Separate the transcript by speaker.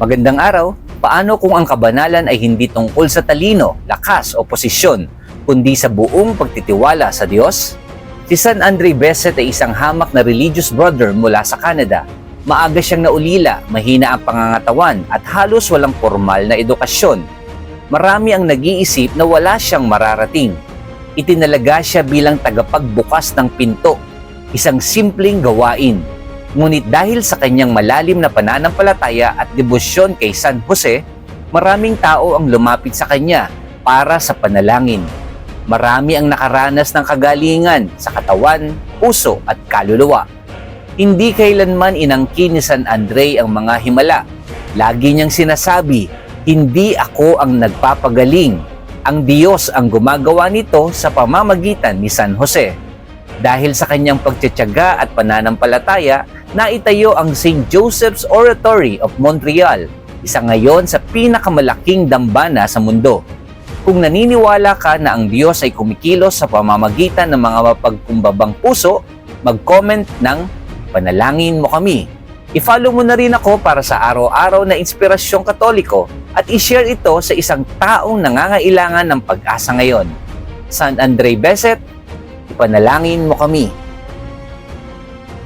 Speaker 1: Magandang araw. Paano kung ang kabanalan ay hindi tungkol sa talino, lakas o posisyon, kundi sa buong pagtitiwala sa Diyos? Si San Andre Bessette ay isang hamak na religious brother mula sa Canada. Maaga siyang naulila, mahina ang pangangatawan at halos walang formal na edukasyon. Marami ang nag-iisip na wala siyang mararating. Itinalaga siya bilang tagapagbukas ng pinto, isang simpleng gawain. Ngunit dahil sa kanyang malalim na pananampalataya at debosyon kay San Jose, maraming tao ang lumapit sa kanya para sa panalangin. Marami ang nakaranas ng kagalingan sa katawan, puso at kaluluwa. Hindi kailanman inangkin ni San Andre ang mga himala. Lagi niyang sinasabi, "Hindi ako ang nagpapagaling. Ang Diyos ang gumagawa nito sa pamamagitan ni San Jose." Dahil sa kanyang pagtitiyaga at pananampalataya, naitayo ang St. Joseph's Oratory of Montreal, isa ngayon sa pinakamalaking dambana sa mundo. Kung naniniwala ka na ang Diyos ay kumikilos sa pamamagitan ng mga mapagkumbabang puso, mag-comment ng "Panalangin mo kami." I-follow mo na rin ako para sa araw-araw na inspirasyong Katoliko at i-share ito sa isang taong nangangailangan ng pag-asa ngayon. San Andre Bessette, ipanalangin mo kami.